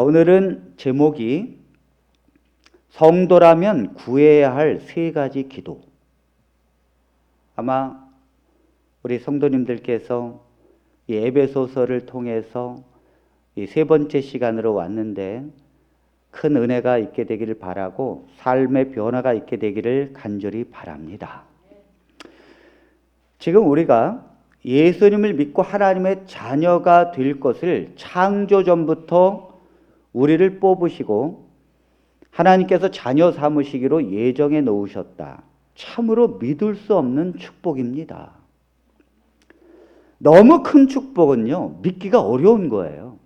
오늘은 제목이 성도라면 구해야 할 세 가지 기도. 아마 우리 성도님들께서 이 에베소서를 통해서 이 세 번째 시간으로 왔는데 큰 은혜가 있게 되기를 바라고 삶의 변화가 있게 되기를 간절히 바랍니다. 지금 우리가 예수님을 믿고 하나님의 자녀가 될 것을 창조 전부터 우리를 뽑으시고 하나님께서 자녀 삼으시기로 예정해 놓으셨다. 참으로 믿을 수 없는 축복입니다. 너무 큰 축복은요, 믿기가 어려운 거예요.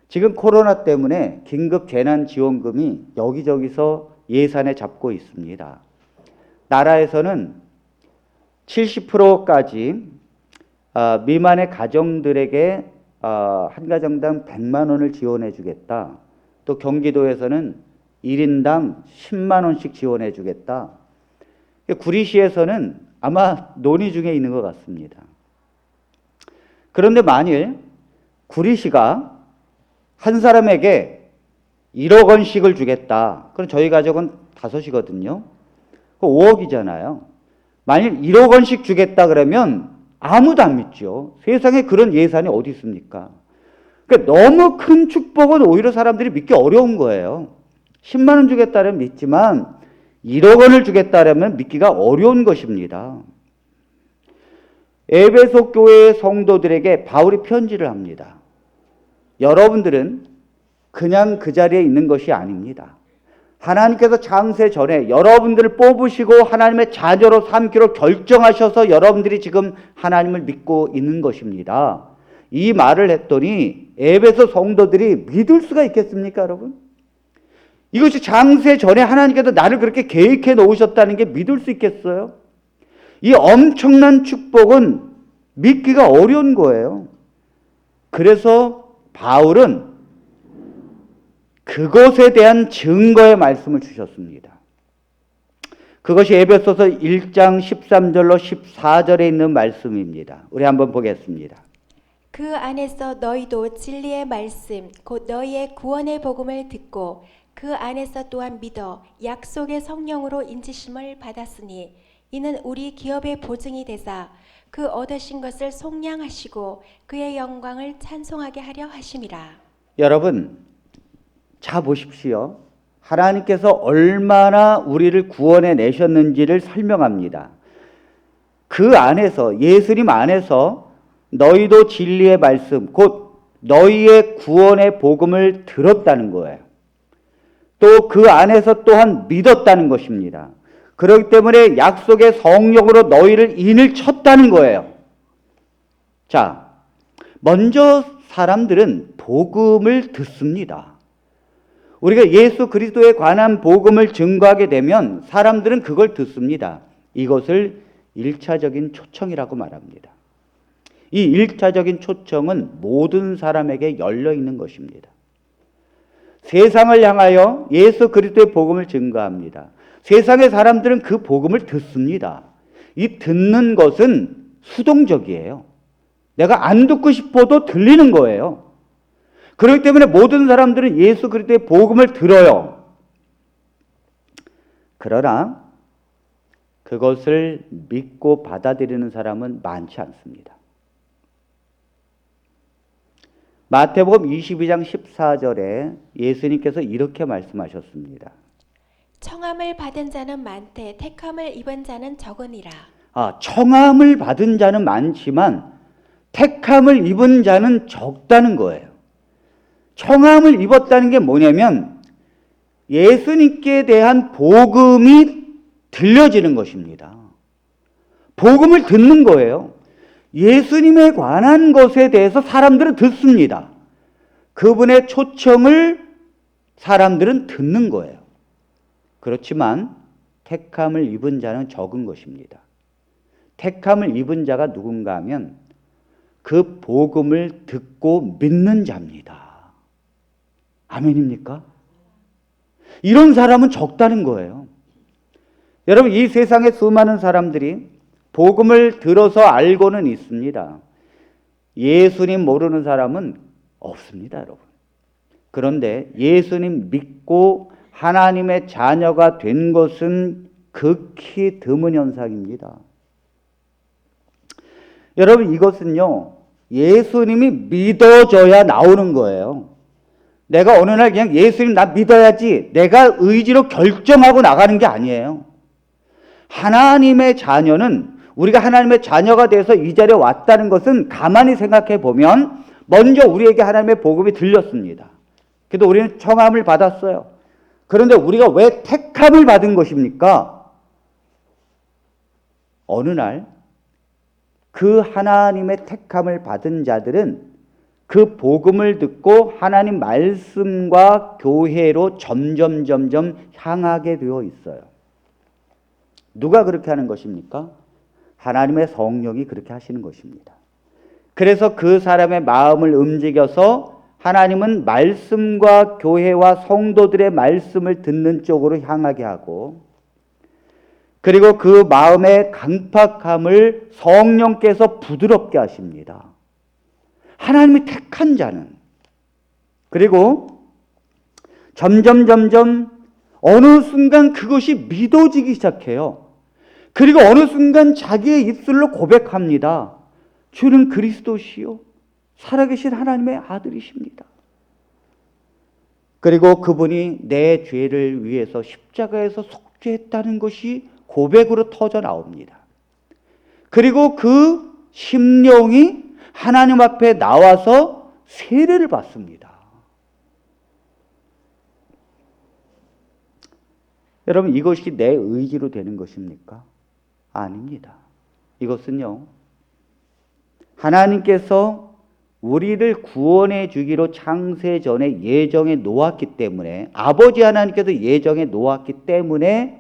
지금 코로나 때문에 긴급 재난지원금이 여기저기서 예산에 잡고 있습니다. 나라에서는 70%까지 미만의 가정들에게 한 가정당 100만 원을 지원해 주겠다. 또 경기도에서는 1인당 10만 원씩 지원해 주겠다. 구리시에서는 아마 논의 중에 있는 것 같습니다. 그런데 만일 구리시가 한 사람에게 1억 원씩을 주겠다. 그럼 저희 가족은 5이거든요. 5억이잖아요. 만일 1억 원씩 주겠다 그러면 아무도 안 믿죠. 세상에 그런 예산이 어디 있습니까? 그러니까 너무 큰 축복은 오히려 사람들이 믿기 어려운 거예요. 10만 원 주겠다면 믿지만 1억 원을 주겠다면 믿기가 어려운 것입니다. 에베소 교회의 성도들에게 바울이 편지를 합니다. 여러분들은 그냥 그 자리에 있는 것이 아닙니다. 하나님께서 창세 전에 여러분들을 뽑으시고 하나님의 자녀로 삼기로 결정하셔서 여러분들이 지금 하나님을 믿고 있는 것입니다. 이 말을 했더니 에베소 성도들이 믿을 수가 있겠습니까, 여러분? 이것이 창세 전에 하나님께서 나를 그렇게 계획해 놓으셨다는 게 믿을 수 있겠어요? 이 엄청난 축복은 믿기가 어려운 거예요. 그래서 바울은 그것에 대한 증거의 말씀을 주셨습니다. 그것이 에베소서 1장 13절로 14절에 있는 말씀입니다. 우리 한번 보겠습니다. 그 안에서 너희도 진리의 말씀 곧 너희의 구원의 복음을 듣고 그 안에서 또한 믿어 약속의 성령으로 인지심을 받았으니 이는 우리 기업의 보증이 되사 그 얻으신 것을 속량하시고 그의 영광을 찬송하게 하려 하심이라. 여러분, 자 보십시오. 하나님께서 얼마나 우리를 구원해 내셨는지를 설명합니다. 그 안에서, 예수님 안에서 너희도 진리의 말씀, 곧 너희의 구원의 복음을 들었다는 거예요. 또 그 안에서 또한 믿었다는 것입니다. 그렇기 때문에 약속의 성령으로 너희를 인을 쳤다는 거예요. 자, 먼저 사람들은 복음을 듣습니다. 우리가 예수 그리스도에 관한 복음을 증거하게 되면 사람들은 그걸 듣습니다. 이것을 1차적인 초청이라고 말합니다. 이 1차적인 초청은 모든 사람에게 열려 있는 것입니다. 세상을 향하여 예수 그리스도의 복음을 증거합니다. 세상의 사람들은 그 복음을 듣습니다. 이 듣는 것은 수동적이에요. 내가 안 듣고 싶어도 들리는 거예요. 그렇기 때문에 모든 사람들은 예수 그리스도의 복음을 들어요. 그러나 그것을 믿고 받아들이는 사람은 많지 않습니다. 마태복음 22장 14절에 예수님께서 이렇게 말씀하셨습니다. 청함을 받은 자는 많되 택함을 입은 자는 적으니라. 청함을 받은 자는 많지만 택함을 입은 자는 적다는 거예요. 청함을 입었다는 게 뭐냐면 예수님께 대한 복음이 들려지는 것입니다. 복음을 듣는 거예요. 예수님에 관한 것에 대해서 사람들은 듣습니다. 그분의 초청을 사람들은 듣는 거예요. 그렇지만 택함을 입은 자는 적은 것입니다. 택함을 입은 자가 누군가 하면 그 복음을 듣고 믿는 자입니다. 아멘입니까? 이런 사람은 적다는 거예요. 여러분, 이 세상에 수많은 사람들이 복음을 들어서 알고는 있습니다. 예수님 모르는 사람은 없습니다, 여러분. 그런데 예수님 믿고 하나님의 자녀가 된 것은 극히 드문 현상입니다. 여러분, 이것은요, 예수님이 믿어져야 나오는 거예요. 내가 어느 날 그냥 예수님 나 믿어야지 내가 의지로 결정하고 나가는 게 아니에요. 하나님의 자녀는, 우리가 하나님의 자녀가 돼서 이 자리에 왔다는 것은 가만히 생각해 보면 먼저 우리에게 하나님의 복음이 들렸습니다. 그래도 우리는 청함을 받았어요. 그런데 우리가 왜 택함을 받은 것입니까? 어느 날 그 하나님의 택함을 받은 자들은 그 복음을 듣고 하나님 말씀과 교회로 점점 향하게 되어 있어요. 누가 그렇게 하는 것입니까? 하나님의 성령이 그렇게 하시는 것입니다. 그래서 그 사람의 마음을 움직여서 하나님은 말씀과 교회와 성도들의 말씀을 듣는 쪽으로 향하게 하고, 그리고 그 마음의 강팍함을 성령께서 부드럽게 하십니다. 하나님이 택한 자는. 그리고 점점 어느 순간 그것이 믿어지기 시작해요. 그리고 어느 순간 자기의 입술로 고백합니다. 주는 그리스도시요 살아계신 하나님의 아들이십니다. 그리고 그분이 내 죄를 위해서 십자가에서 속죄했다는 것이 고백으로 터져 나옵니다. 그리고 그 심령이 하나님 앞에 나와서 세례를 받습니다. 여러분, 이것이 내 의지로 되는 것입니까? 아닙니다. 이것은요, 하나님께서 우리를 구원해 주기로 창세전에 예정해 놓았기 때문에, 아버지 하나님께서 예정해 놓았기 때문에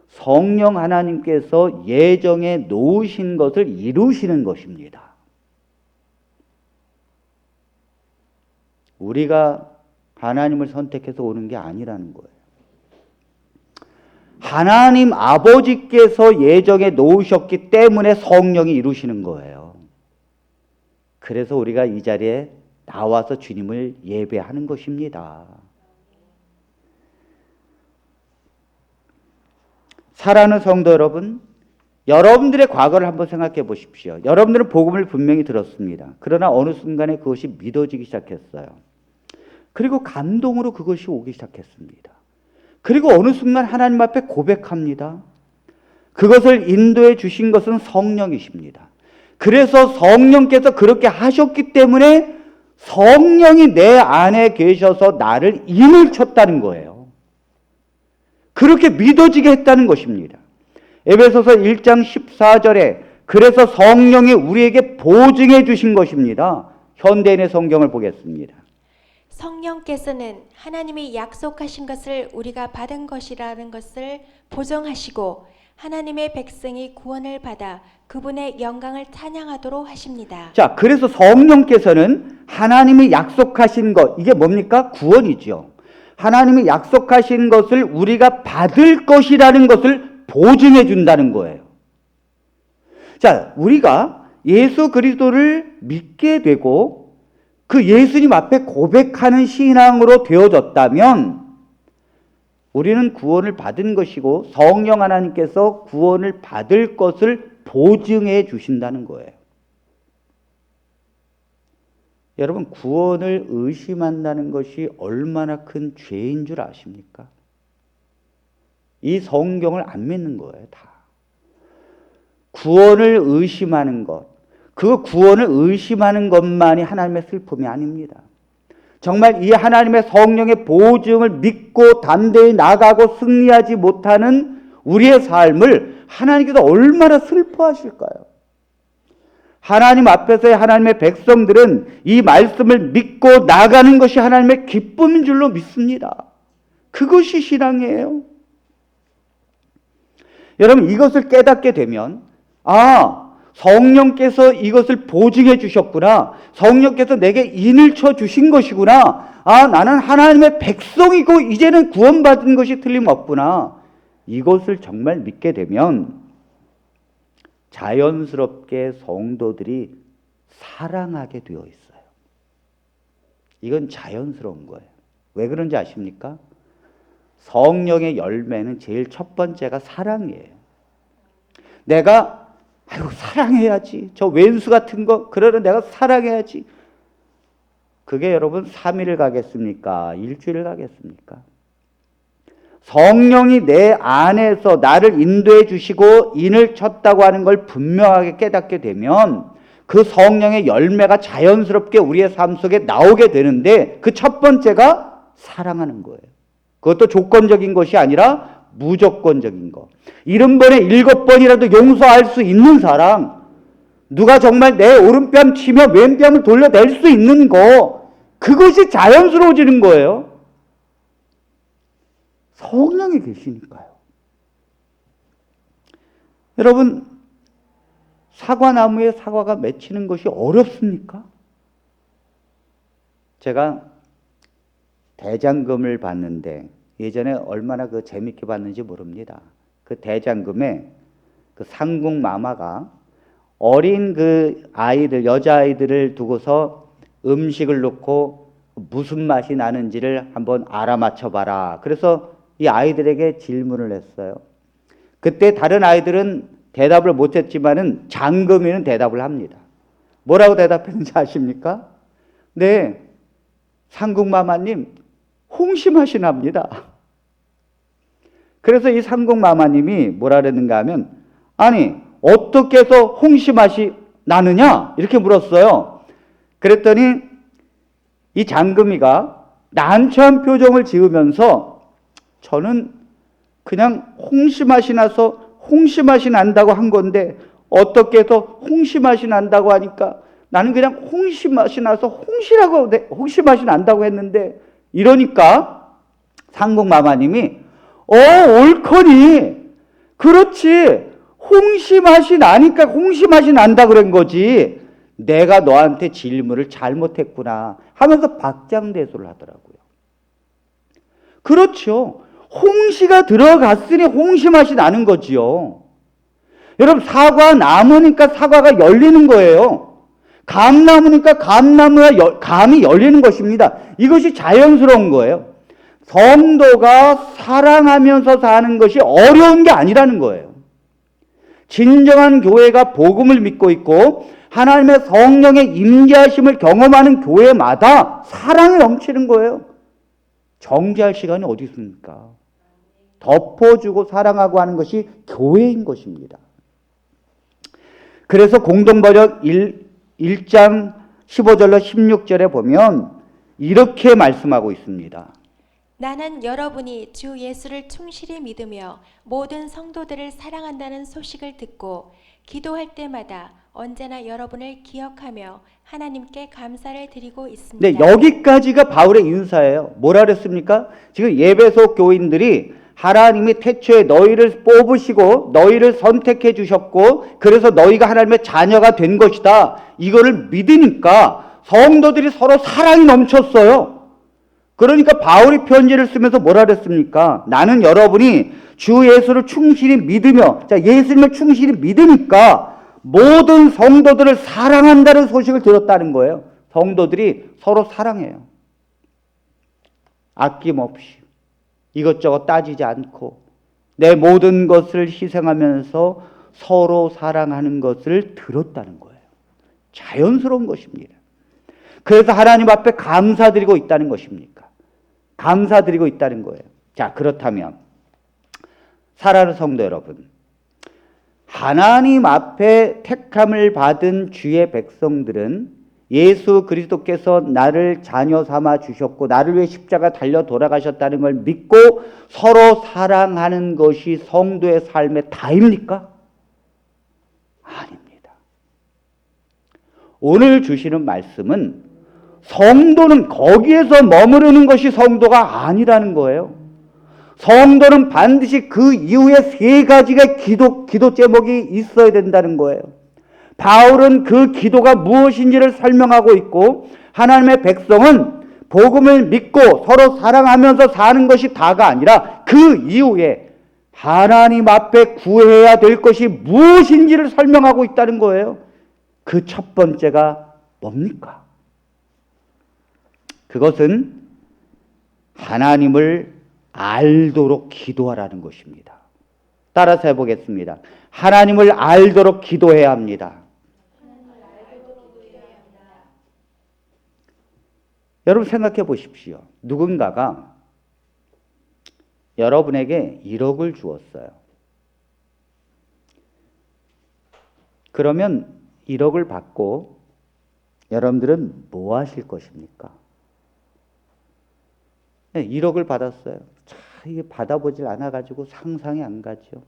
성령 하나님께서 예정해 놓으신 것을 이루시는 것입니다. 우리가 하나님을 선택해서 오는 게 아니라는 거예요. 하나님 아버지께서 예정해 놓으셨기 때문에 성령이 이루시는 거예요. 그래서 우리가 이 자리에 나와서 주님을 예배하는 것입니다. 사랑하는 성도 여러분, 여러분들의 과거를 한번 생각해 보십시오. 여러분들은 복음을 분명히 들었습니다. 그러나 어느 순간에 그것이 믿어지기 시작했어요. 그리고 감동으로 그것이 오기 시작했습니다. 그리고 어느 순간 하나님 앞에 고백합니다. 그것을 인도해 주신 것은 성령이십니다. 그래서 성령께서 그렇게 하셨기 때문에 성령이 내 안에 계셔서 나를 인을 쳤다는 거예요. 그렇게 믿어지게 했다는 것입니다. 에베소서 1장 14절에 그래서 성령이 우리에게 보증해 주신 것입니다. 현대인의 성경을 보겠습니다. 성령께서는 하나님이 약속하신 것을 우리가 받은 것이라는 것을 보증하시고 하나님의 백성이 구원을 받아 그분의 영광을 찬양하도록 하십니다. 자, 그래서 성령께서는 하나님이 약속하신 것, 이게 뭡니까? 구원이죠. 하나님이 약속하신 것을 우리가 받을 것이라는 것을 보증해 준다는 거예요. 자, 우리가 예수 그리스도를 믿게 되고 그 예수님 앞에 고백하는 신앙으로 되어졌다면 우리는 구원을 받은 것이고 성령 하나님께서 구원을 받을 것을 보증해 주신다는 거예요. 여러분, 구원을 의심한다는 것이 얼마나 큰 죄인 줄 아십니까? 이 성경을 안 믿는 거예요, 다. 구원을 의심하는 것, 그 구원을 의심하는 것만이 하나님의 슬픔이 아닙니다. 정말 이 하나님의 성령의 보증을 믿고 담대히 나가고 승리하지 못하는 우리의 삶을 하나님께서 얼마나 슬퍼하실까요? 하나님 앞에서의 하나님의 백성들은 이 말씀을 믿고 나가는 것이 하나님의 기쁨인 줄로 믿습니다. 그것이 신앙이에요. 여러분, 이것을 깨닫게 되면 성령께서 이것을 보증해 주셨구나. 성령께서 내게 인을 쳐 주신 것이구나. 나는 하나님의 백성이고 이제는 구원받은 것이 틀림없구나. 이것을 정말 믿게 되면 자연스럽게 성도들이 사랑하게 되어 있어요. 이건 자연스러운 거예요. 왜 그런지 아십니까? 성령의 열매는 제일 첫 번째가 사랑이에요. 내가 아이고 사랑해야지. 저 왼수 같은 거 그러는 내가 사랑해야지. 그게 여러분 3일을 가겠습니까? 일주일을 가겠습니까? 성령이 내 안에서 나를 인도해 주시고 인을 쳤다고 하는 걸 분명하게 깨닫게 되면 그 성령의 열매가 자연스럽게 우리의 삶 속에 나오게 되는데 그 첫 번째가 사랑하는 거예요. 그것도 조건적인 것이 아니라 무조건적인 거. 70번에 7번이라도 용서할 수 있는 사랑, 누가 정말 내 오른뺨 치며 왼뺨을 돌려낼 수 있는 거, 그것이 자연스러워지는 거예요. 성령이 계시니까요. 여러분, 사과나무에 사과가 맺히는 것이 어렵습니까? 제가 대장금을 봤는데 예전에 얼마나 그 재밌게 봤는지 모릅니다. 그 대장금에 그 상궁 마마가 어린 그 아이들, 여자아이들을 두고서 음식을 놓고 무슨 맛이 나는지를 한번 알아맞혀 봐라. 그래서 이 아이들에게 질문을 했어요. 그때 다른 아이들은 대답을 못했지만은 장금이는 대답을 합니다. 뭐라고 대답했는지 아십니까? 네, 상궁마마님 홍시맛이 납니다. 그래서 이 상궁마마님이 뭐라 그랬는가 하면, 아니 어떻게 해서 홍시맛이 나느냐 이렇게 물었어요. 그랬더니 이 장금이가 난처한 표정을 지으면서 저는 그냥 홍시맛이 나서 홍시맛이 난다고 한 건데 어떻게 해서 홍시맛이 난다고 하니까 나는 그냥 홍시맛이 나서 홍시맛이 난다고 했는데, 이러니까 상궁마마님이 옳거니 그렇지 홍시맛이 나니까 홍시맛이 난다 그런 거지 내가 너한테 질문을 잘못했구나 하면서 박장대소를 하더라고요. 그렇죠. 홍시가 들어갔으니 홍시맛이 나는 거지요. 여러분, 사과 나무니까 사과가 열리는 거예요. 감나무니까 감이 열리는 것입니다. 이것이 자연스러운 거예요. 성도가 사랑하면서 사는 것이 어려운 게 아니라는 거예요. 진정한 교회가 복음을 믿고 있고 하나님의 성령의 임재하심을 경험하는 교회마다 사랑이 넘치는 거예요. 정죄할 시간이 어디 있습니까? 덮어주고 사랑하고 하는 것이 교회인 것입니다. 그래서 공동번역 1장 15절로 16절에 보면 이렇게 말씀하고 있습니다. 나는 여러분이 주 예수를 충실히 믿으며 모든 성도들을 사랑한다는 소식을 듣고 기도할 때마다 언제나 여러분을 기억하며 하나님께 감사를 드리고 있습니다. 네, 여기까지가 바울의 인사예요. 뭐라 그랬습니까? 지금 예배소 교인들이 하나님이 태초에 너희를 뽑으시고 너희를 선택해 주셨고 그래서 너희가 하나님의 자녀가 된 것이다. 이거를 믿으니까 성도들이 서로 사랑이 넘쳤어요. 그러니까 바울이 편지를 쓰면서 뭐라 그랬습니까? 나는 여러분이 주 예수를 충실히 믿으며, 자, 예수님을 충실히 믿으니까 모든 성도들을 사랑한다는 소식을 들었다는 거예요. 성도들이 서로 사랑해요. 아낌없이 이것저것 따지지 않고 내 모든 것을 희생하면서 서로 사랑하는 것을 들었다는 거예요. 자연스러운 것입니다. 그래서 하나님 앞에 감사드리고 있다는 것입니까? 감사드리고 있다는 거예요. 자, 그렇다면 사랑하는 성도 여러분, 하나님 앞에 택함을 받은 주의 백성들은 예수 그리스도께서 나를 자녀 삼아 주셨고 나를 위해 십자가 달려 돌아가셨다는 걸 믿고 서로 사랑하는 것이 성도의 삶의 다입니까? 아닙니다. 오늘 주시는 말씀은 성도는 거기에서 머무르는 것이 성도가 아니라는 거예요. 성도는 반드시 그 이후에 3가지가 기도 제목이 있어야 된다는 거예요. 바울은 그 기도가 무엇인지를 설명하고 있고 하나님의 백성은 복음을 믿고 서로 사랑하면서 사는 것이 다가 아니라 그 이후에 하나님 앞에 구해야 될 것이 무엇인지를 설명하고 있다는 거예요. 그 첫 번째가 뭡니까? 그것은 하나님을 알도록 기도하라는 것입니다. 따라서 해보겠습니다. 하나님을 알도록 기도해야 합니다. 여러분 생각해 보십시오. 누군가가 여러분에게 1억을 주었어요. 그러면 1억을 받고 여러분들은 뭐 하실 것입니까? 1억을 받았어요. 참 이게 받아보질 않아가지고 상상이 안 가죠.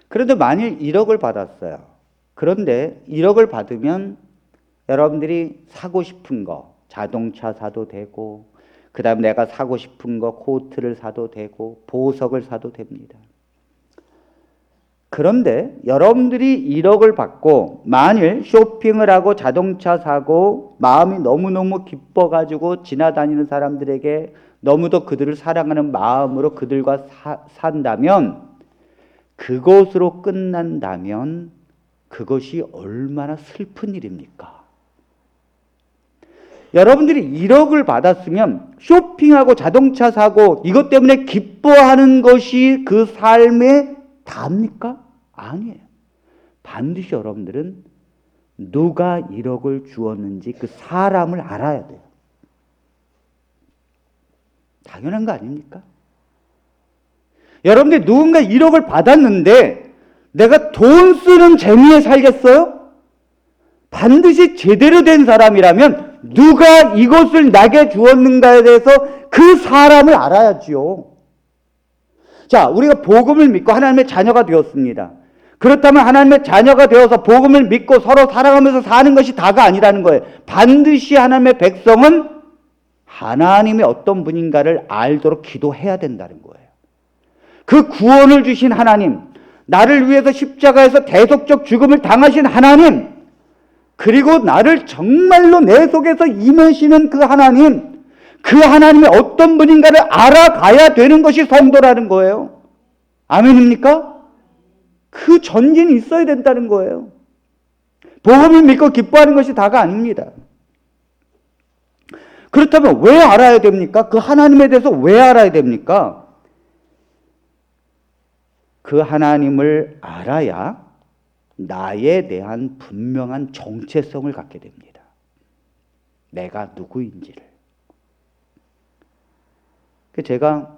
그런데 만일 1억을 받았어요. 그런데 1억을 받으면 여러분들이 사고 싶은 거, 자동차 사도 되고, 그 다음 내가 사고 싶은 거 코트를 사도 되고 보석을 사도 됩니다. 그런데 여러분들이 1억을 받고 만일 쇼핑을 하고 자동차 사고 마음이 너무너무 기뻐가지고 지나다니는 사람들에게 너무도 그들을 사랑하는 마음으로 그들과 산다면, 그것으로 끝난다면 그것이 얼마나 슬픈 일입니까? 여러분들이 1억을 받았으면 쇼핑하고 자동차 사고 이것 때문에 기뻐하는 것이 그 삶의 답니까? 아니에요. 반드시 여러분들은 누가 1억을 주었는지 그 사람을 알아야 돼요. 당연한 거 아닙니까? 여러분들이 누군가 1억을 받았는데 내가 돈 쓰는 재미에 살겠어요? 반드시 제대로 된 사람이라면 누가 이것을 나게 주었는가에 대해서 그 사람을 알아야지요. 자, 우리가 복음을 믿고 하나님의 자녀가 되었습니다. 그렇다면 하나님의 자녀가 되어서 복음을 믿고 서로 사랑하면서 사는 것이 다가 아니라는 거예요. 반드시 하나님의 백성은 하나님이 어떤 분인가를 알도록 기도해야 된다는 거예요. 그 구원을 주신 하나님, 나를 위해서 십자가에서 대속적 죽음을 당하신 하나님, 그리고 나를 정말로 내 속에서 임하시는 그 하나님, 그 하나님이 어떤 분인가를 알아가야 되는 것이 성도라는 거예요. 아멘입니까? 그 전진이 있어야 된다는 거예요. 복음을 믿고 기뻐하는 것이 다가 아닙니다. 그렇다면 왜 알아야 됩니까? 그 하나님에 대해서 왜 알아야 됩니까? 그 하나님을 알아야 나에 대한 분명한 정체성을 갖게 됩니다. 내가 누구인지를. 제가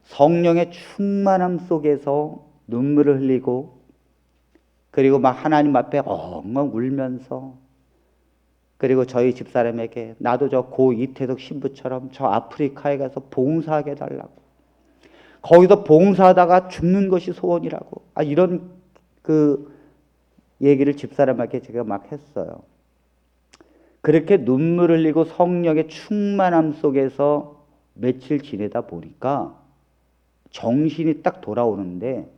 성령의 충만함 속에서 눈물을 흘리고 그리고 막 하나님 앞에 엉엉 울면서, 그리고 저희 집사람에게 나도 저 고 이태석 신부처럼 저 아프리카에 가서 봉사하게 해달라고, 거기서 봉사하다가 죽는 것이 소원이라고, 이런 그 얘기를 집사람에게 제가 막 했어요. 그렇게 눈물을 흘리고 성령의 충만함 속에서 며칠 지내다 보니까 정신이 딱 돌아오는데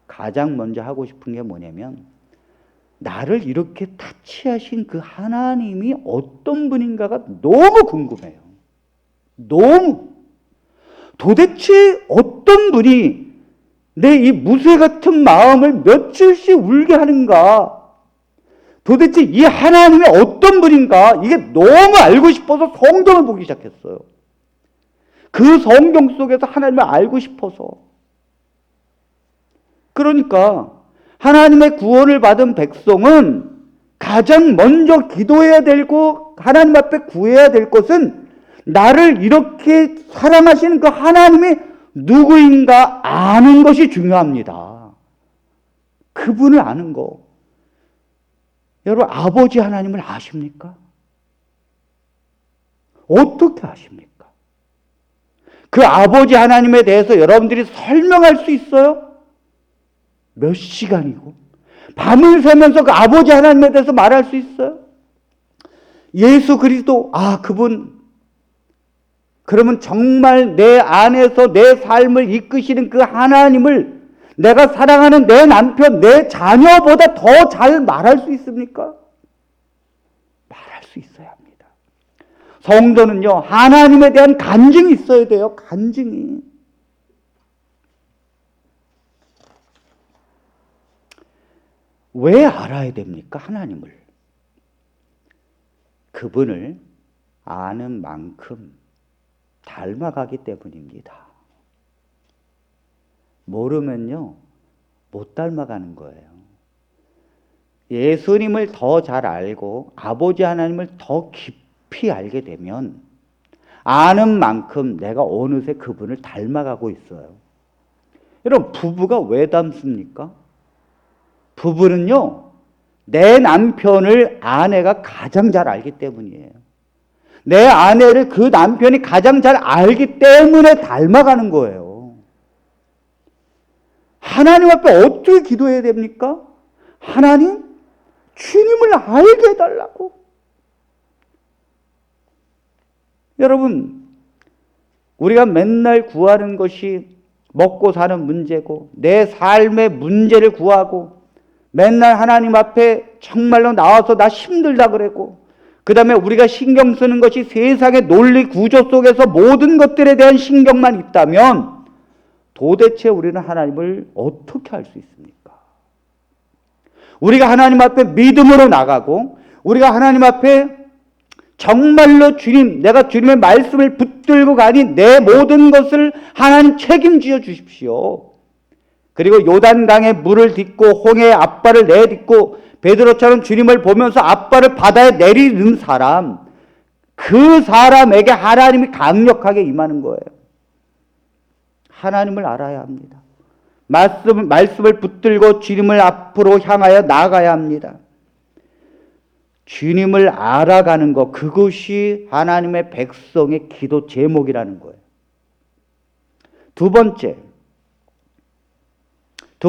가장 먼저 하고 싶은 게 뭐냐면, 나를 이렇게 타치하신 그 하나님이 어떤 분인가가 너무 궁금해요. 너무. 도대체 어떤 분이 내 이 무쇠 같은 마음을 며칠씩 울게 하는가? 도대체 이 하나님이 어떤 분인가? 이게 너무 알고 싶어서 성경을 보기 시작했어요. 그 성경 속에서 하나님을 알고 싶어서. 그러니까 하나님의 구원을 받은 백성은 가장 먼저 기도해야 되고 하나님 앞에 구해야 될 것은 나를 이렇게 사랑하시는 그 하나님이 누구인가 아는 것이 중요합니다. 그분을 아는 거. 여러분, 아버지 하나님을 아십니까? 어떻게 아십니까? 그 아버지 하나님에 대해서 여러분들이 설명할 수 있어요? 몇 시간이고 밤을 새면서 그 아버지 하나님에 대해서 말할 수 있어요? 예수 그리스도, 그분, 그러면 정말 내 안에서 내 삶을 이끄시는 그 하나님을 내가 사랑하는 내 남편, 내 자녀보다 더 잘 말할 수 있습니까? 말할 수 있어야 합니다. 성도는요, 하나님에 대한 간증이 있어야 돼요. 간증이. 왜 알아야 됩니까? 하나님을. 그분을 아는 만큼 닮아가기 때문입니다. 모르면요, 못 닮아가는 거예요. 예수님을 더 잘 알고 아버지 하나님을 더 깊이 알게 되면 아는 만큼 내가 어느새 그분을 닮아가고 있어요. 여러분, 부부가 왜 닮습니까? 부부는요, 내 남편을 아내가 가장 잘 알기 때문이에요. 내 아내를 그 남편이 가장 잘 알기 때문에 닮아가는 거예요. 하나님 앞에 어떻게 기도해야 됩니까? 하나님, 주님을 알게 해달라고. 여러분, 우리가 맨날 구하는 것이 먹고 사는 문제고 내 삶의 문제를 구하고 맨날 하나님 앞에 정말로 나와서 나 힘들다 그러고 그 다음에 우리가 신경 쓰는 것이 세상의 논리 구조 속에서 모든 것들에 대한 신경만 있다면 도대체 우리는 하나님을 어떻게 알 수 있습니까? 우리가 하나님 앞에 믿음으로 나가고 우리가 하나님 앞에 정말로 주님, 내가 주님의 말씀을 붙들고 가니 내 모든 것을 하나님 책임지어 주십시오. 그리고 요단강에 물을 딛고 홍해의 앞발을 내딛고 베드로처럼 주님을 보면서 앞발을 바다에 내리는 사람, 그 사람에게 하나님이 강력하게 임하는 거예요. 하나님을 알아야 합니다. 말씀을 붙들고 주님을 앞으로 향하여 나아가야 합니다. 주님을 알아가는 것, 그것이 하나님의 백성의 기도 제목이라는 거예요. 두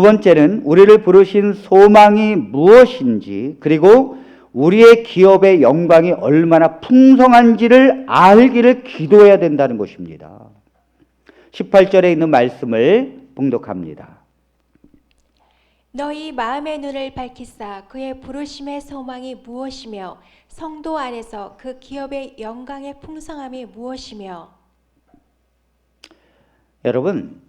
번째는 우리를 부르신 소망이 무엇인지, 그리고 우리의 기업의 영광이 얼마나 풍성한지를 알기를 기도해야 된다는 것입니다. 18절에 있는 말씀을 봉독합니다. 너희 마음의 눈을 밝히사 그의 부르심의 소망이 무엇이며 성도 안에서 그 기업의 영광의 풍성함이 무엇이며. 여러분,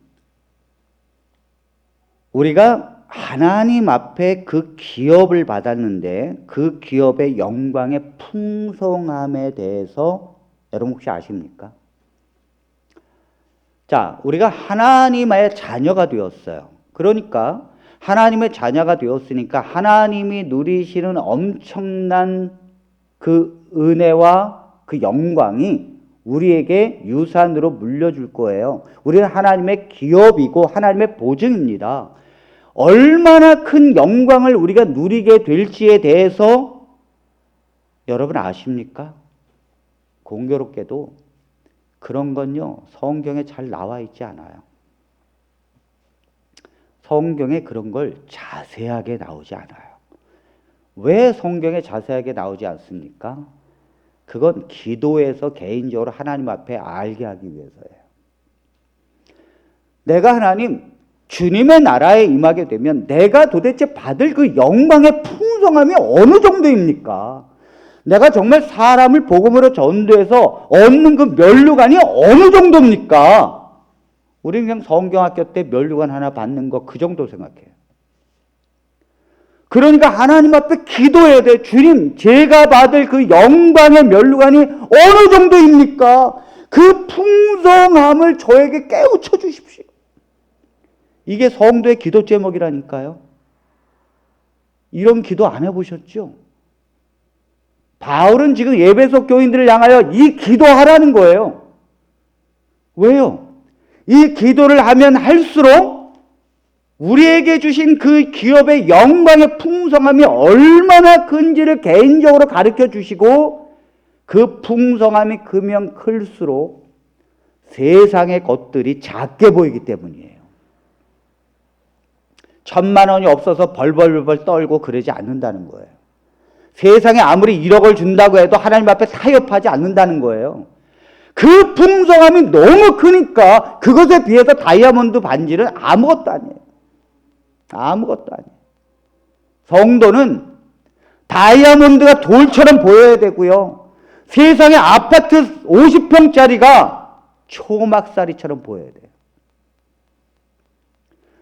우리가 하나님 앞에 그 기업을 받았는데 그 기업의 영광의 풍성함에 대해서 여러분 혹시 아십니까? 자, 우리가 하나님의 자녀가 되었어요. 그러니까 하나님의 자녀가 되었으니까 하나님이 누리시는 엄청난 그 은혜와 그 영광이 우리에게 유산으로 물려줄 거예요. 우리는 하나님의 기업이고 하나님의 보증입니다. 얼마나 큰 영광을 우리가 누리게 될지에 대해서 여러분 아십니까? 공교롭게도 그런 건요, 성경에 잘 나와 있지 않아요. 성경에 그런 걸 자세하게 나오지 않아요. 왜 성경에 자세하게 나오지 않습니까? 그건 기도에서 개인적으로 하나님 앞에 알게 하기 위해서예요. 내가 하나님, 주님의 나라에 임하게 되면 내가 도대체 받을 그 영광의 풍성함이 어느 정도입니까? 내가 정말 사람을 복음으로 전도해서 얻는 그 면류관이 어느 정도입니까? 우리는 그냥 성경학교 때 면류관 하나 받는 거 그 정도 생각해요. 그러니까 하나님 앞에 기도해야 돼. 주님, 제가 받을 그 영광의 면류관이 어느 정도입니까? 그 풍성함을 저에게 깨우쳐 주십시오. 이게 성도의 기도 제목이라니까요. 이런 기도 안 해보셨죠? 바울은 지금 에베소 교인들을 향하여 이 기도하라는 거예요. 왜요? 이 기도를 하면 할수록 우리에게 주신 그 기업의 영광의 풍성함이 얼마나 큰지를 개인적으로 가르쳐 주시고 그 풍성함이 크면 클수록 세상의 것들이 작게 보이기 때문이에요. 1,000만 원이 없어서 벌벌벌 떨고 그러지 않는다는 거예요. 세상에 아무리 1억을 준다고 해도 하나님 앞에 타협하지 않는다는 거예요. 그 풍성함이 너무 크니까 그것에 비해서 다이아몬드 반지는 아무것도 아니에요. 아무것도 아니에요. 성도는 다이아몬드가 돌처럼 보여야 되고요. 세상의 아파트 50평짜리가 초막살이처럼 보여야 돼요.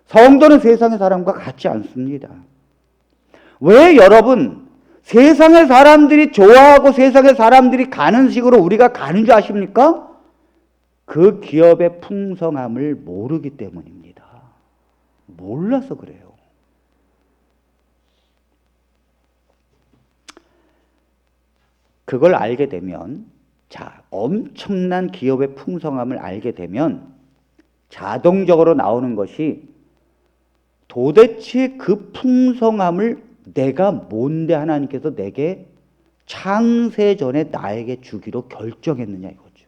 성도는 세상의 사람과 같지 않습니다. 왜 여러분 세상의 사람들이 좋아하고 세상의 사람들이 가는 식으로 우리가 가는 줄 아십니까? 그 기업의 풍성함을 모르기 때문입니다. 몰라서 그래요. 그걸 알게 되면, 엄청난 기업의 풍성함을 알게 되면 자동적으로 나오는 것이 도대체 그 풍성함을 내가 뭔데 하나님께서 내게 창세전에 나에게 주기로 결정했느냐 이거죠.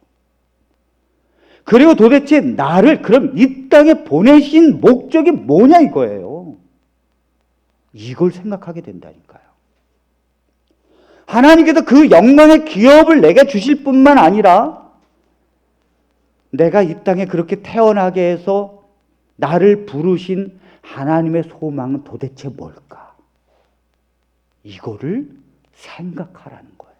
그리고 도대체 나를 그럼 이 땅에 보내신 목적이 뭐냐 이거예요. 이걸 생각하게 된다니까요. 하나님께서 그 영광의 기업을 내게 주실 뿐만 아니라 내가 이 땅에 그렇게 태어나게 해서 나를 부르신 하나님의 소망은 도대체 뭘까? 이거를 생각하라는 거예요.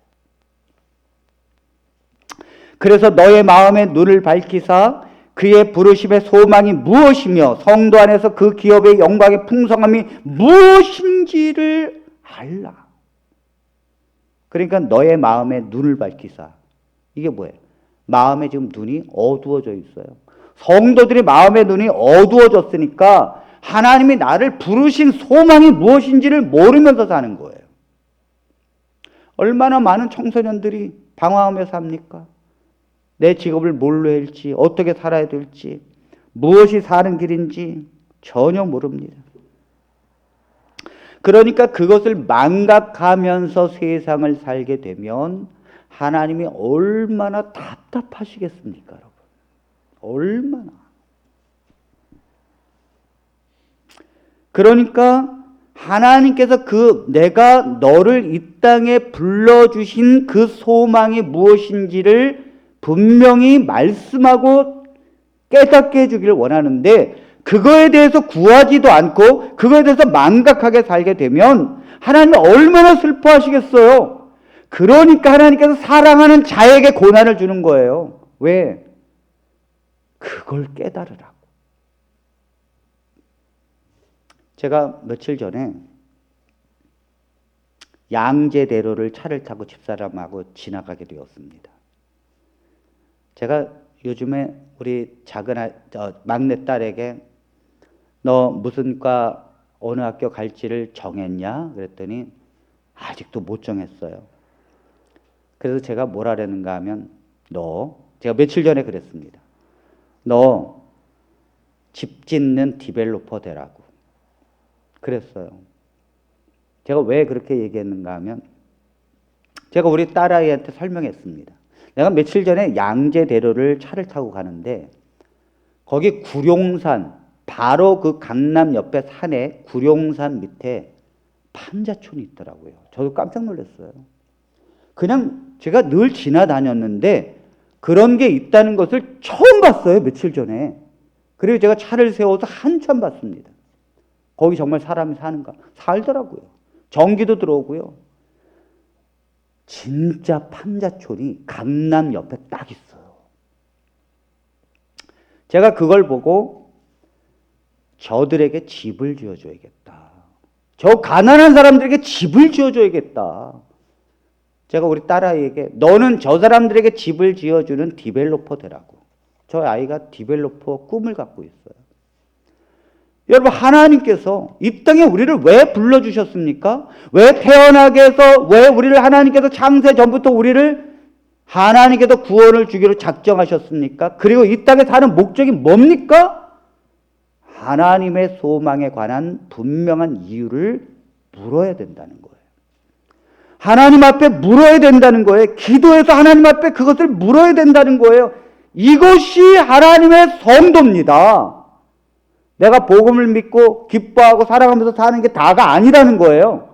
그래서 너의 마음의 눈을 밝히사 그의 부르심의 소망이 무엇이며 성도 안에서 그 기업의 영광의 풍성함이 무엇인지를 알라. 그러니까 너의 마음의 눈을 밝히사. 이게 뭐예요? 마음에 지금 눈이 어두워져 있어요. 성도들의 마음의 눈이 어두워졌으니까 하나님이 나를 부르신 소망이 무엇인지를 모르면서 사는 거예요. 얼마나 많은 청소년들이 방황하며 삽니까? 내 직업을 뭘로 해야 할지, 어떻게 살아야 될지, 무엇이 사는 길인지 전혀 모릅니다. 그러니까 그것을 망각하면서 세상을 살게 되면 하나님이 얼마나 답답하시겠습니까, 여러분? 얼마나. 그러니까 하나님께서 내가 너를 이 땅에 불러주신 그 소망이 무엇인지를 분명히 말씀하고 깨닫게 해주기를 원하는데 그거에 대해서 구하지도 않고 그거에 대해서 망각하게 살게 되면 하나님이 얼마나 슬퍼하시겠어요. 그러니까 하나님께서 사랑하는 자에게 고난을 주는 거예요. 왜? 그걸 깨달으라고. 제가 며칠 전에 양재대로를 차를 타고 집사람하고 지나가게 되었습니다. 제가 요즘에 우리 막내 딸에게 너 무슨 과 어느 학교 갈지를 정했냐? 그랬더니 아직도 못 정했어요. 그래서 제가 뭐라랬는가 하면 제가 며칠 전에 그랬습니다. 너 집 짓는 디벨로퍼 되라고 그랬어요. 제가 왜 그렇게 얘기했는가 하면 제가 우리 딸아이한테 설명했습니다. 내가 며칠 전에 양재대로를 차를 타고 가는데 거기 구룡산, 바로 그 강남 옆에 산에 구룡산 밑에 판자촌이 있더라고요. 저도 깜짝 놀랐어요. 그냥 제가 늘 지나다녔는데 그런 게 있다는 것을 처음 봤어요. 며칠 전에. 그리고 제가 차를 세워서 한참 봤습니다. 거기 정말 사람이 사는가? 살더라고요. 전기도 들어오고요. 진짜 판자촌이 강남 옆에 딱 있어요. 제가 그걸 보고 저들에게 집을 지어줘야겠다. 저 가난한 사람들에게 집을 지어줘야겠다. 제가 우리 딸아이에게 너는 저 사람들에게 집을 지어주는 디벨로퍼 되라고. 저 아이가 디벨로퍼 꿈을 갖고 있어요. 여러분, 하나님께서 이 땅에 우리를 왜 불러주셨습니까? 왜 태어나게 해서, 왜 우리를 하나님께서 창세 전부터 우리를 하나님께서 구원을 주기로 작정하셨습니까? 그리고 이 땅에 사는 목적이 뭡니까? 하나님의 소망에 관한 분명한 이유를 물어야 된다는 거예요. 하나님 앞에 물어야 된다는 거예요. 기도해서 하나님 앞에 그것을 물어야 된다는 거예요. 이것이 하나님의 성도입니다. 내가 복음을 믿고 기뻐하고 사랑하면서 사는 게 다가 아니라는 거예요.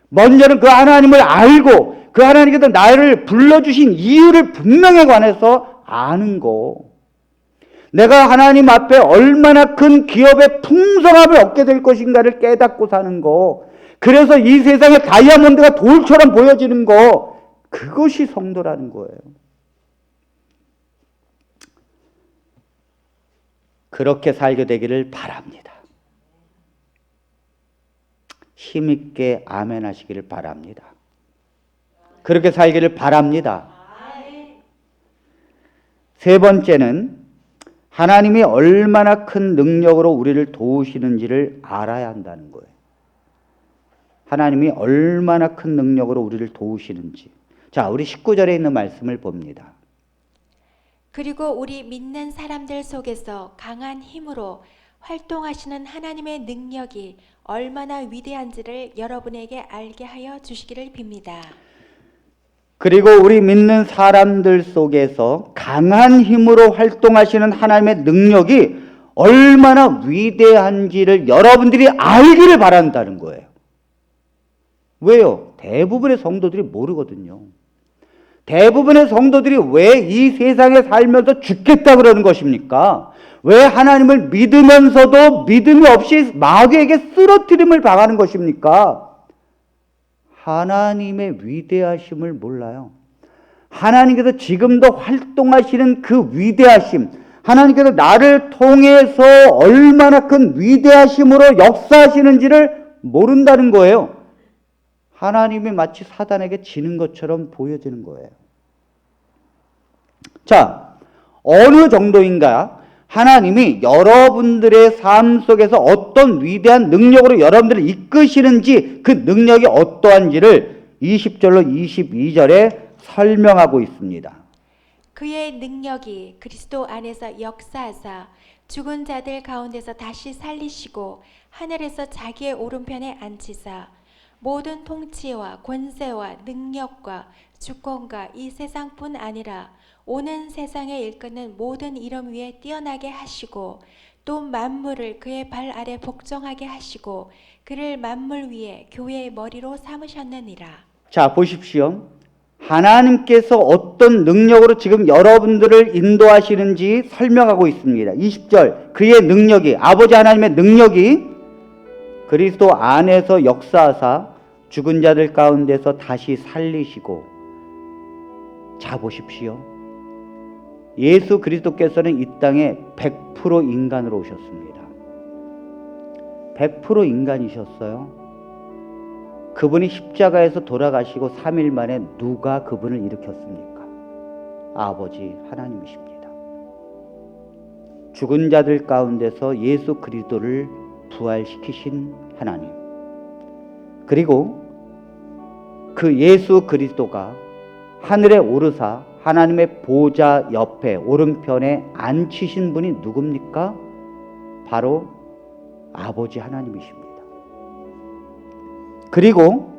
먼저는 그 하나님을 알고 그 하나님께서 나를 불러주신 이유를 분명히 관해서 아는 거. 내가 하나님 앞에 얼마나 큰 기업의 풍성함을 얻게 될 것인가를 깨닫고 사는 거. 그래서 이 세상에 다이아몬드가 돌처럼 보여지는 거. 그것이 성도라는 거예요. 그렇게 살게 되기를 바랍니다. 힘있게 아멘 하시기를 바랍니다. 그렇게 살기를 바랍니다. 세 번째는 하나님이 얼마나 큰 능력으로 우리를 도우시는지를 알아야 한다는 거예요. 하나님이 얼마나 큰 능력으로 우리를 도우시는지. 자, 우리 19절에 있는 말씀을 봅니다. 그리고 우리 믿는 사람들 속에서 강한 힘으로 활동하시는 하나님의 능력이 얼마나 위대한지를 여러분에게 알게 하여 주시기를 빕니다. 그리고 우리 믿는 사람들 속에서 강한 힘으로 활동하시는 하나님의 능력이 얼마나 위대한지를 여러분들이 알기를 바란다는 거예요. 왜요? 대부분의 성도들이 모르거든요. 대부분의 성도들이 왜 이 세상에 살면서 죽겠다 그러는 것입니까? 왜 하나님을 믿으면서도 믿음이 없이 마귀에게 쓰러뜨림을 당하는 것입니까? 하나님의 위대하심을 몰라요. 하나님께서 지금도 활동하시는 그 위대하심, 하나님께서 나를 통해서 얼마나 큰 위대하심으로 역사하시는지를 모른다는 거예요. 하나님이 마치 사단에게 지는 것처럼 보여지는 거예요. 자, 어느 정도인가 하나님이 여러분들의 삶 속에서 어떤 위대한 능력으로 여러분들을 이끄시는지, 그 능력이 어떠한지를 20절로 22절에 설명하고 있습니다. 그의 능력이 그리스도 안에서 역사하사 죽은 자들 가운데서 다시 살리시고 하늘에서 자기의 오른편에 앉히사 모든 통치와 권세와 능력과 주권과 이 세상뿐 아니라 오는 세상에 일컫는 모든 이름 위에 뛰어나게 하시고 또 만물을 그의 발 아래 복종하게 하시고 그를 만물 위에 교회의 머리로 삼으셨느니라. 자, 보십시오. 하나님께서 어떤 능력으로 지금 여러분들을 인도하시는지 설명하고 있습니다. 20절, 그의 능력이, 아버지 하나님의 능력이 그리스도 안에서 역사하사 죽은 자들 가운데서 다시 살리시고. 자, 보십시오. 예수 그리스도께서는 이 땅에 100% 인간으로 오셨습니다. 100% 인간이셨어요. 그분이 십자가에서 돌아가시고 3일 만에 누가 그분을 일으켰습니까? 아버지 하나님이십니다. 죽은 자들 가운데서 예수 그리스도를 부활시키신 하나님, 그리고 그 예수 그리스도가 하늘에 오르사 하나님의 보좌 옆에 오른편에 앉히신 분이 누굽니까? 바로 아버지 하나님이십니다. 그리고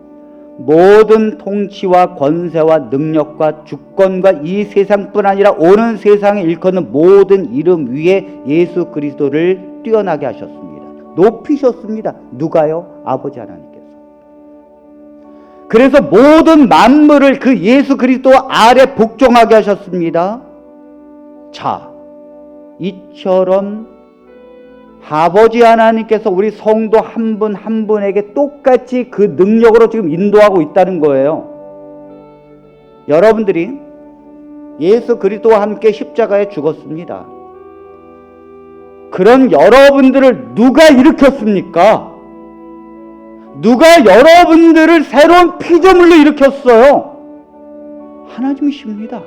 모든 통치와 권세와 능력과 주권과 이 세상뿐 아니라 오는 세상에 일컫는 모든 이름 위에 예수 그리스도를 뛰어나게 하셨습니다. 높이셨습니다. 누가요? 아버지 하나님께서. 그래서 모든 만물을 그 예수 그리스도 아래 복종하게 하셨습니다. 자, 이처럼 아버지 하나님께서 우리 성도 한 분 한 분에게 똑같이 그 능력으로 지금 인도하고 있다는 거예요. 여러분들이 예수 그리스도와 함께 십자가에 죽었습니다. 그런 여러분들을 누가 일으켰습니까? 누가 여러분들을 새로운 피조물로 일으켰어요? 하나님이십니다.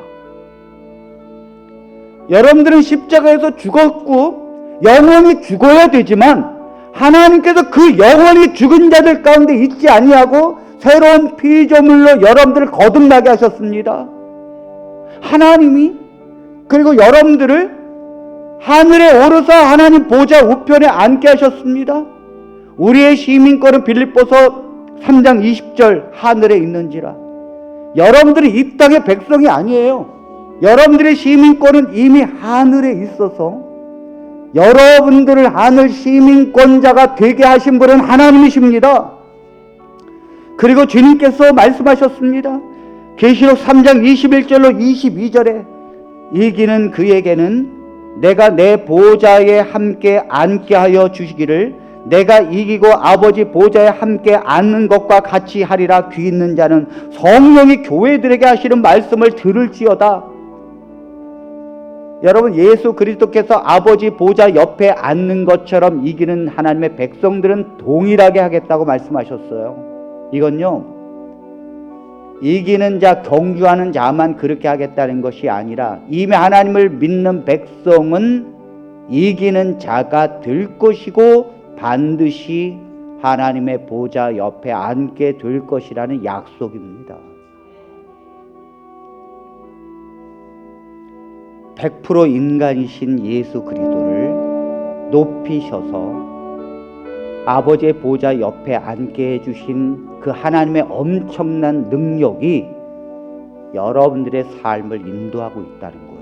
여러분들은 십자가에서 죽었고 영원히 죽어야 되지만 하나님께서 그 영원히 죽은 자들 가운데 있지 아니하고 새로운 피조물로 여러분들을 거듭나게 하셨습니다. 하나님이 그리고 여러분들을 하늘에 오르사 하나님 보좌 우편에 앉게 하셨습니다. 우리의 시민권은 빌립보서 3장 20절 하늘에 있는지라. 여러분들이 이 땅의 백성이 아니에요. 여러분들의 시민권은 이미 하늘에 있어서 여러분들을 하늘 시민권자가 되게 하신 분은 하나님이십니다. 그리고 주님께서 말씀하셨습니다. 계시록 3장 21절로 22절에 이기는 그에게는 내가 내 보좌에 함께 앉게 하여 주시기를 내가 이기고 아버지 보좌에 함께 앉는 것과 같이 하리라. 귀 있는 자는 성령이 교회들에게 하시는 말씀을 들을지어다. 여러분, 예수 그리스도께서 아버지 보좌 옆에 앉는 것처럼 이기는 하나님의 백성들은 동일하게 하겠다고 말씀하셨어요. 이건요, 이기는 자, 경주하는 자만 그렇게 하겠다는 것이 아니라 이미 하나님을 믿는 백성은 이기는 자가 될 것이고 반드시 하나님의 보좌 옆에 앉게 될 것이라는 약속입니다. 100% 인간이신 예수 그리스도를 높이셔서 아버지의 보좌 옆에 앉게 해주신 그 하나님의 엄청난 능력이 여러분들의 삶을 인도하고 있다는 거예요.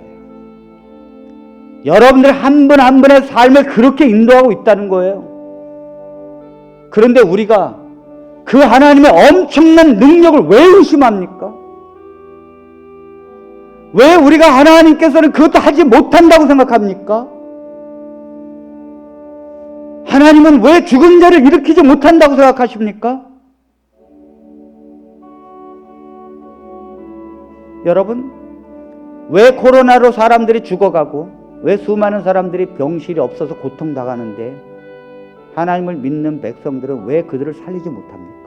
여러분들 한 분 한 분의 삶을 그렇게 인도하고 있다는 거예요. 그런데 우리가 그 하나님의 엄청난 능력을 왜 의심합니까? 왜 우리가 하나님께서는 그것도 하지 못한다고 생각합니까? 하나님은 왜 죽은 자를 일으키지 못한다고 생각하십니까? 여러분, 왜 코로나로 사람들이 죽어가고 왜 수많은 사람들이 병실이 없어서 고통당하는데 하나님을 믿는 백성들은 왜 그들을 살리지 못합니까?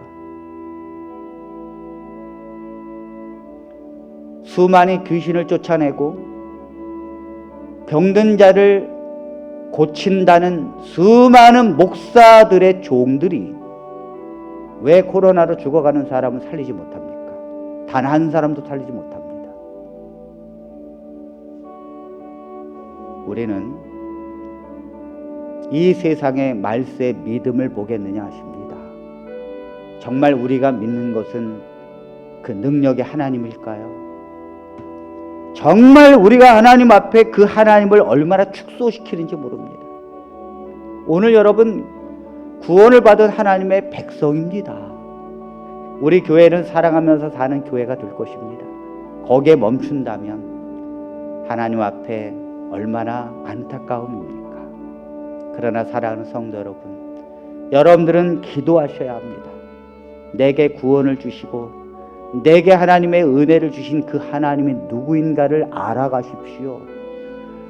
수많은 귀신을 쫓아내고 병든 자를 고친다는 수많은 목사들의 종들이 왜 코로나로 죽어가는 사람은 살리지 못합니까? 단 한 사람도 살리지 못합니다. 우리는 이 세상의 말세 믿음을 보겠느냐 하십니다. 정말 우리가 믿는 것은 그 능력의 하나님일까요? 정말 우리가 하나님 앞에 그 하나님을 얼마나 축소시키는지 모릅니다. 오늘 여러분, 구원을 받은 하나님의 백성입니다. 우리 교회는 사랑하면서 사는 교회가 될 것입니다. 거기에 멈춘다면 하나님 앞에 얼마나 안타까움입니까? 그러나 사랑하는 성도 여러분, 여러분들은 기도하셔야 합니다. 내게 구원을 주시고 내게 하나님의 은혜를 주신 그 하나님이 누구인가를 알아가십시오.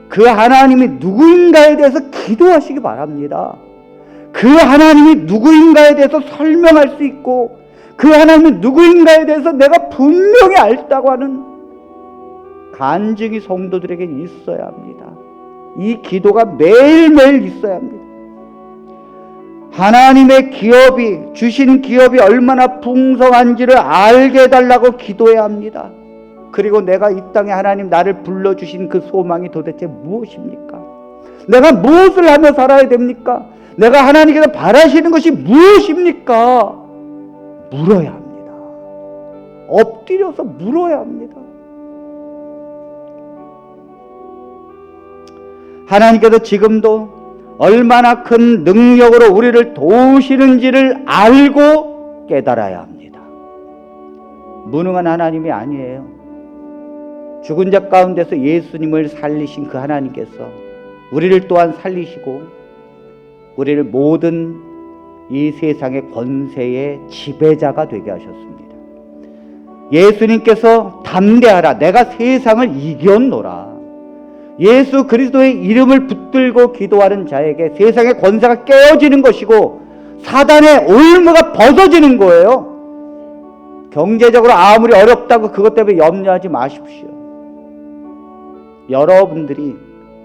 그 하나님이 누구인가에 대해서 기도하시기 바랍니다. 그 하나님이 누구인가에 대해서 설명할 수 있고 그 하나님이 누구인가에 대해서 내가 분명히 알다고 하는 간증이 성도들에게 있어야 합니다. 이 기도가 매일매일 있어야 합니다. 하나님의 기업이, 주신 기업이 얼마나 풍성한지를 알게 해달라고 기도해야 합니다. 그리고 내가 이 땅에 하나님 나를 불러주신 그 소망이 도대체 무엇입니까? 내가 무엇을 하며 살아야 됩니까? 내가 하나님께서 바라시는 것이 무엇입니까? 물어야 합니다. 엎드려서 물어야 합니다. 하나님께서 지금도 얼마나 큰 능력으로 우리를 도우시는지를 알고 깨달아야 합니다. 무능한 하나님이 아니에요. 죽은 자 가운데서 예수님을 살리신 그 하나님께서 우리를 또한 살리시고 우리를 모든 이 세상의 권세의 지배자가 되게 하셨습니다. 예수님께서 담대하라, 내가 세상을 이겼노라. 예수 그리스도의 이름을 붙들고 기도하는 자에게 세상의 권세가 깨어지는 것이고 사단의 올무가 벗어지는 거예요. 경제적으로 아무리 어렵다고 그것 때문에 염려하지 마십시오. 여러분들이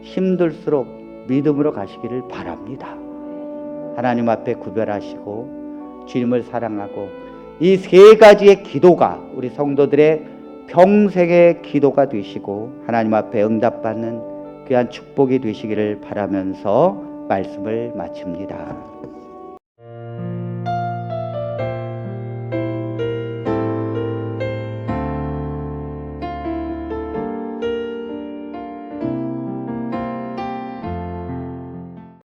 힘들수록 믿음으로 가시기를 바랍니다. 하나님 앞에 구별하시고 주님을 사랑하고 이 세 가지의 기도가 우리 성도들의 평생의 기도가 되시고 하나님 앞에 응답받는 귀한 축복이 되시기를 바라면서 말씀을 마칩니다.